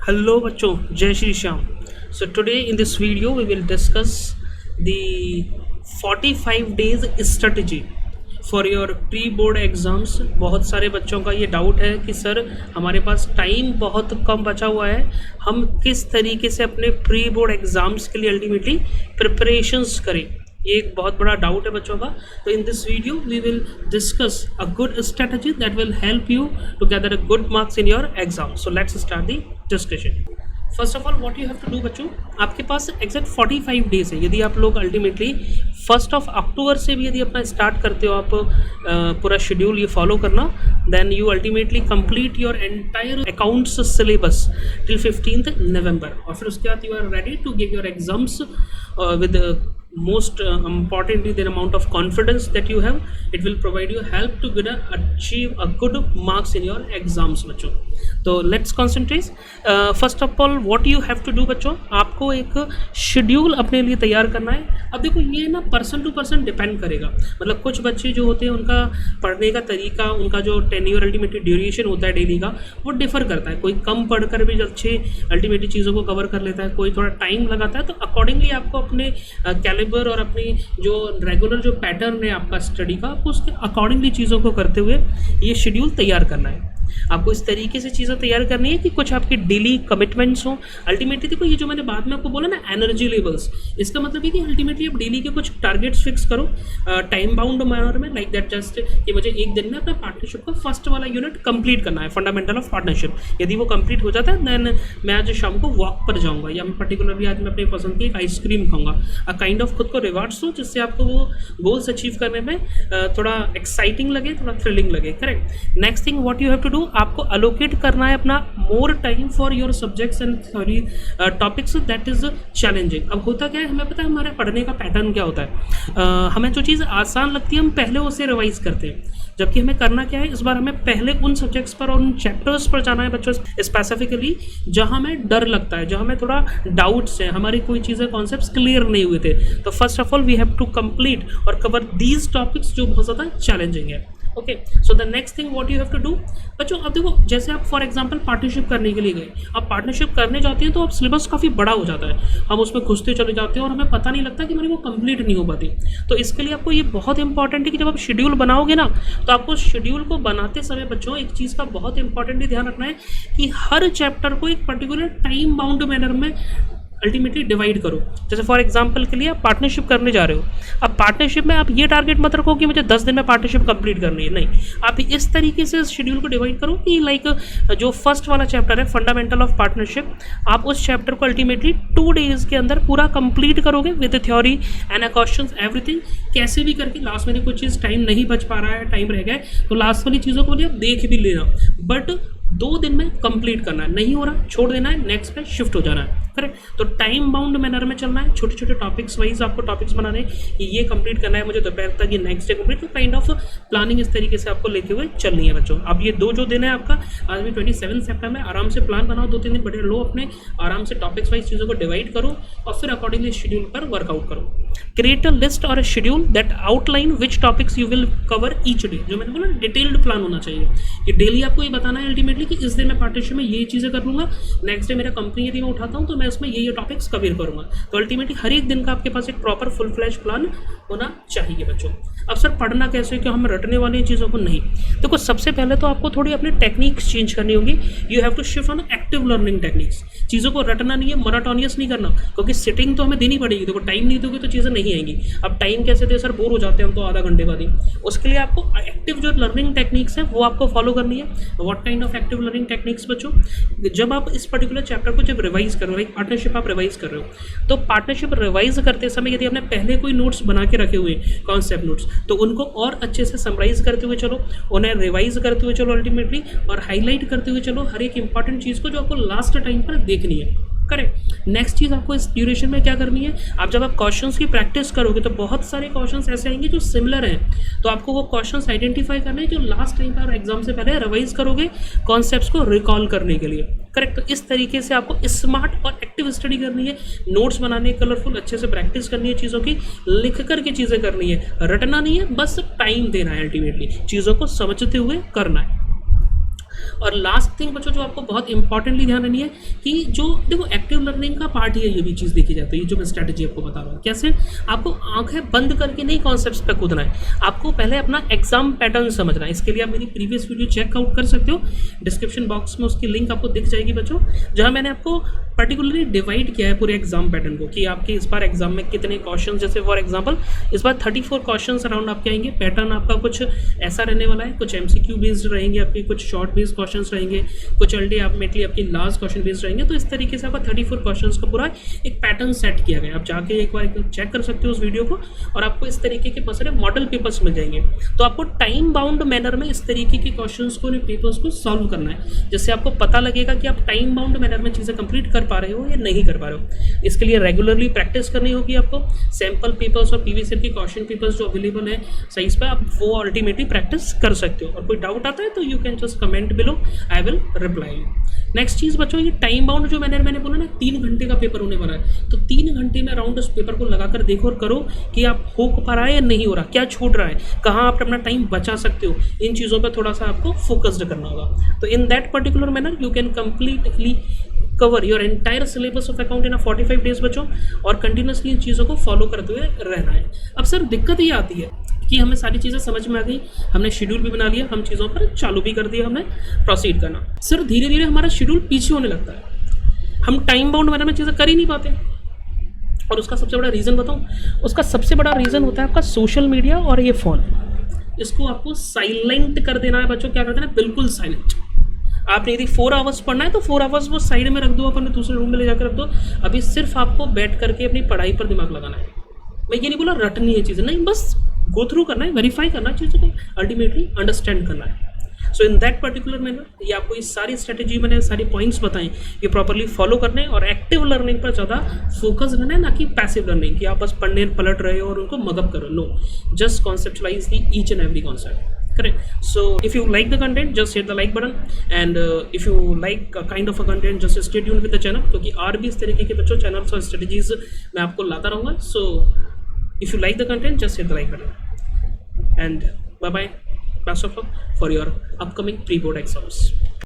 Hello बच्चों, जय Shri Shyam. So today in this video we will discuss the 45 days strategy for your pre board exams. बहुत सारे बच्चों का ये डाउट है कि सर हमारे पास टाइम बहुत कम बचा हुआ है, हम किस तरीके से अपने प्री बोर्ड एग्ज़ाम्स के लिए अल्टीमेटली प्रिपरेशंस करें. ये एक बहुत बड़ा डाउट है बच्चों का. तो in this video we will discuss a good strategy that will help you to gather a good marks in your exam. So let's start the discussion. First of all what you have to do बच्चों, आपके पास exact 45 days है. यदि आप लोग ultimately 1 अक्टूबर से भी यदि अपना स्टार्ट करते हो, आप पूरा शेड्यूल ये फॉलो करना, then you ultimately complete your entire accounts syllabus till 15th November. और फिर उसके बाद you are ready to give your exams with most importantly the amount of confidence that you have. It will provide you help to achieve a good marks in your exams बच्चों. तो let's concentrate. First of all what you have to do बच्चों, आपको एक schedule अपने लिए तैयार करना है. अब देखो ये ना पर्सन टू पर्सन डिपेंड करेगा. मतलब कुछ बच्चे जो होते हैं उनका पढ़ने का तरीका, उनका जो टेन्योर अल्टीमेटली ड्यूरेशन होता है डेली का, वो डिफर करता है. कोई कम पढ़कर भी अच्छे अल्टीमेटली चीज़ों को कवर कर लेता है, कोई थोड़ा टाइम लगाता है. तो अकॉर्डिंगली आपको अपने कैलिबर और अपनी जो रेगुलर जो पैटर्न है आपका स्टडी का, आपको उसके अकॉर्डिंगली चीज़ों को करते हुए ये शेड्यूल तैयार करना है. आपको इस तरीके से चीज़ें तैयार करनी है कि कुछ आपकी डेली कमिटमेंट्स हों. अल्टीमेटली देखो ये जो मैंने बाद में आपको बोला ना एनर्जी लेवल्स, इसका मतलब है कि अल्टीमेटली आप डेली के कुछ टारगेट्स फिक्स करो टाइम बाउंड मैनर में, लाइक दैट जस्ट कि मुझे एक दिन में अपना पार्टनरशिप का फर्स्ट वाला यूनिट कंप्लीट करना है, फंडामेंटल ऑफ पार्टनरशिप. यदि वो कंप्लीट हो जाता है देन मैं आज शाम को वॉक पर जाऊँगा, या मैं पर्टिकुलरली आज मैं अपनी पसंद की एक आइसक्रीम खाऊंगा. अ काइंड ऑफ खुद को रिवार्ड्स हो जिससे आपको वो गोल्स अचीव करने में थोड़ा एक्साइटिंग लगे, थोड़ा थ्रिलिंग लगे. Correct. Next thing what you have to do, आपको अलोकेट करना है अपना more time for your subjects and sorry topics that is challenging. अब होता क्या है, हमें पता है हमारे पढ़ने का पैटर्न क्या होता है. हमें जो चीज़ आसान लगती है हम पहले उसे रिवाइज करते हैं, जबकि हमें करना क्या है, इस बार हमें पहले उन सब्जेक्ट्स पर और उन चैप्टर्स पर जाना है बच्चों स्पेसिफिकली जहाँ हमें डर लगता है, जहाँ हमें थोड़ा डाउट्स है, हमारी कोई चीज़ें कॉन्सेप्ट्स क्लियर नहीं हुए थे. तो first of all we have to complete और कवर दीज टॉपिक्स जो बहुत ज़्यादा चैलेंजिंग है. Okay. So the next thing what you have to do बच्चों, अब देखो जैसे आप फॉर एग्जांपल पार्टनरशिप करने के लिए गए, आप पार्टनरशिप करने जाते हैं तो अब सिलेबस काफ़ी बड़ा हो जाता है, हम उसमें घुसते चले जाते हैं और हमें पता नहीं लगता कि हमारी वो कंप्लीट नहीं हो पाती. तो इसके लिए आपको ये बहुत इंपॉर्टेंट है कि जब आप शेड्यूल बनाओगे ना, तो आपको शेड्यूल को बनाते समय बच्चों एक चीज़ का बहुत इंपॉर्टेंटली ध्यान रखना है कि हर चैप्टर को एक पर्टिकुलर टाइम बाउंड मैनर में अल्टीमेटली डिवाइड करो. जैसे फॉर एग्जांपल के लिए आप पार्टनरशिप करने जा रहे हो, अब पार्टनरशिप में आप ये टारगेट मत रखो कि मुझे 10 दिन में पार्टनरशिप कंप्लीट करनी है. नहीं, आप इस तरीके से शेड्यूल को डिवाइड करो कि लाइक जो फर्स्ट वाला चैप्टर है फंडामेंटल ऑफ पार्टनरशिप, आप उस चैप्टर को अल्टीमेटली 2 days के अंदर पूरा कंप्लीट करोगे with theory and questions everything. कैसे भी करके लास्ट में कुछ चीज़ टाइम नहीं बच पा रहा है, टाइम रह गया है, तो लास्ट वाली चीज़ों को भी आप देख भी लेना, बट 2 दिन में कंप्लीट करना है. नहीं हो रहा छोड़ देना है, नेक्स्ट पे शिफ्ट हो जाना है. करेक्ट. तो टाइम बाउंड मैनर में चलना है, छोटे छोटे टॉपिक्स वाइज आपको टॉपिक्स बनाने हैं कि ये कंप्लीट करना है मुझे दोपहर तक, ये नेक्स्ट डे कंप्लीट. तो काइंड ऑफ प्लानिंग इस तरीके से आपको लेके हुए चलनी है बच्चों. अब ये जो दिन है आपका, आज भी 27 सितंबर है, आराम से प्लान बनाओ, 2-3 दिन बढ़िया लो अपने, आराम से टॉपिक्स वाइज चीज़ों को डिवाइड करो और फिर अकॉर्डिंगली शेड्यूल पर वर्कआउट करो. क्रिएट अ लिस्ट और अ schedule that outline which topics you will cover each day. जो मैंने बोला डिटेल्ड प्लान होना चाहिए कि डेली आपको ये बताना है अल्टीमेटली कि इस दिन मैं पार्टनरशिप में ये चीज़ें कर लूँगा, नेक्स्ट डे मेरा कंपनी यदि मैं उठाता हूँ तो मैं उसमें ये टॉपिक्स कवर करूँगा. तो अल्टीमेटली हर एक दिन का आपके पास एक प्रॉपर फुल फ्लैश प्लान होना चाहिए बच्चों. अब सर पढ़ना कैसे, कि हम रटने वाली चीज़ों को नहीं. देखो सबसे पहले तो आपको थोड़ी अपनी टेक्निक्स चेंज करनी होगी. You have to shift on active learning techniques. चीज़ों को रटना नहीं है, मोनोटोनियस नहीं करना, क्योंकि सिटिंग तो हमें देनी पड़ेगी. देखो टाइम नहीं दोगे तो चीज़ें नहीं आएंगी. अब टाइम कैसे दे सर, बोर हो जाते हैं हम तो आधा घंटे बाद ही. उसके लिए आपको एक्टिव जो लर्निंग टेक्निक्स है वो आपको फॉलो करनी है. What kind of active learning techniques बच्चों, जब आप इस पर्टिकुलर चैप्टर को जब रिवाइज कर रहे हो, लाइक पार्टनरशिप आप रिवाइज कर रहे हो, तो पार्टनरशिप रिवाइज करते समय यदि आपने पहले कोई नोट्स बना के रखे हुए कॉन्सेप्ट नोट्स, तो उनको और अच्छे से समराइज करते हुए चलो, उन्हें रिवाइज करते हुए चलो अल्टीमेटली, और हाईलाइट करते हुए चलो हर एक इंपॉर्टेंट चीज़ को जो आपको लास्ट टाइम पर देखनी है. करेक्ट. नेक्स्ट चीज़ आपको इस ड्यूरेशन में क्या करनी है, आप जब आप क्वेश्चंस की प्रैक्टिस करोगे तो बहुत सारे क्वेश्चंस ऐसे आएंगे जो सिमिलर हैं, तो आपको वो क्वेश्चंस आइडेंटिफाई करने हैं जो लास्ट टाइम पर एग्जाम से पहले रिवाइज करोगे कॉन्सेप्ट्स को रिकॉल करने के लिए. करेक्ट. तो इस तरीके से आपको स्मार्ट और एक्टिव स्टडी करनी है, नोट्स बनाने कलरफुल अच्छे से प्रैक्टिस करनी है, चीज़ों की लिख कर के चीज़ें करनी है, रटना नहीं है, बस टाइम देना है, अल्टीमेटली चीज़ों को समझते हुए करना है. और लास्ट थिंग बच्चों जो आपको बहुत इंपॉर्टेंटली ध्यान रखनी है कि जो देखो एक्टिव लर्निंग का पार्ट ही है, ये भी चीज़ देखी जाती है, ये जो मैं स्ट्रैटेजी आपको बता रहा हूँ। कैसे? आपको आंखें बंद करके नहीं कॉन्सेप्ट्स पे कूदना है, आपको पहले अपना एग्जाम पैटर्न समझना है। इसके लिए आप मेरी प्रीवियस वीडियो चेकआउट कर सकते हो, डिस्क्रिप्शन बॉक्स में उसकी लिंक आपको दिख जाएगी बच्चों, जहाँ मैंने आपको पर्टिकुलरली डिवाइड किया है पूरे एग्जाम पैटर्न को कि आपके इस बार एग्जाम में कितने क्वेश्चन, जैसे फॉर एग्जांपल इस बार 34 क्वेश्चन अराउंड आपके आएंगे। पैटर्न आपका कुछ ऐसा रहने वाला है, कुछ एमसीक्यू बेस्ड रहेंगे आपके, कुछ शॉर्ट बेस्ड क्वेश्चन रहेंगे, कुछ अल्टीमेटली आपकी लास्ट क्वेश्चन बेस्ड रहेंगे। तो इस तरीके से आपका 34 क्वेश्चन का पूरा एक पैटर्न सेट किया गया। आप जाके एक बार चेक कर सकते हो उस वीडियो को, और आपको इस तरीके के बहुत सारे मॉडल पेपर्स मिल जाएंगे। तो आपको टाइम बाउंड मैनर में इस तरीके के क्वेश्चन को, पेपर्स को सॉल्व करना है, जिससे आपको पता लगेगा कि आप टाइम बाउंड मैनर में चीज़ें कंप्लीट कर पा रहे हो या नहीं कर पा रहे हो। इसके लिए रेगुलरली प्रैक्टिस करनी होगी आपको। सैम्पल पेपर्स और पीवीसी के क्वेश्चन पेपर्स जो अवेलेबल है साइज पे, आप वो अल्टीमेटली प्रैक्टिस कर सकते हो। और कोई डाउट आता है तो you can just comment below, I will reply you. Next चीज़ बच्चों, ये टाइम बाउंड जो मैंने बोला ना 3 घंटे का पेपर होने वाला है, तो 3 घंटे में अराउंड उस पेपर को लगाकर देखो और करो कि आप हो पा रहा है या नहीं हो रहा, क्या छूट रहा है, कहाँ आप अपना टाइम बचा सकते हो। इन चीज़ों पर थोड़ा सा आपको फोकस्ड करना होगा। तो in that particular manner you can completely cover your entire syllabus of account in 45 days बच्चों, और कंटिन्यूसली इन चीज़ों को फॉलो करते हुए रहना है। अब सर दिक्कत ये आती है कि हमें सारी चीज़ें समझ में आ गई, हमने शेड्यूल भी बना लिया, हम चीज़ों पर चालू भी कर दिया, हमने प्रोसीड करना। सर धीरे धीरे हमारा शेड्यूल पीछे होने लगता है, हम टाइम बाउंड मैनर में चीज़ें कर ही नहीं पाते। और उसका सबसे बड़ा रीज़न बताऊँ, उसका सबसे बड़ा रीज़न होता है आपका सोशल मीडिया और ये फ़ोन। इसको आपको साइलेंट कर देना है बच्चों। क्या कर देना है? बिल्कुल साइलेंट। आपने यदि 4 आवर्स पढ़ना है तो 4 आवर्स वो साइड में रख दो, अपने दूसरे रूम में ले जाकर रख दो। अभी सिर्फ आपको बैठ करके अपनी पढ़ाई पर दिमाग लगाना है। मैं ये नहीं बोला रटनी है चीज़ें, नहीं, बस गो थ्रू करना है, वेरीफाई करना है चीज़ों को, अल्टीमेटली अंडरस्टैंड करना है। सो इन दैट पर्टिकुलर मैनर ये आपको इस सारी स्ट्रेटेजी मैंने सारी पॉइंट्स बताएं, ये प्रॉपरली फॉलो करने और एक्टिव लर्निंग पर ज़्यादा फोकस रहना है, ना कि पैसिव लर्निंग कि आप बस पढ़ने पलट रहे हो और उनको मगअप करो। No, just conceptualize the each and every concept. Correct. So if you like the content, just hit the like button, and if you like a kind of a content, just stay tuned with the channel, क्योंकि और भी इस तरीके के बच्चों channels और strategies मैं आपको लाता रहूँगा। So if you like the content, just hit the like button, and bye bye, best of luck for your upcoming pre-board exams.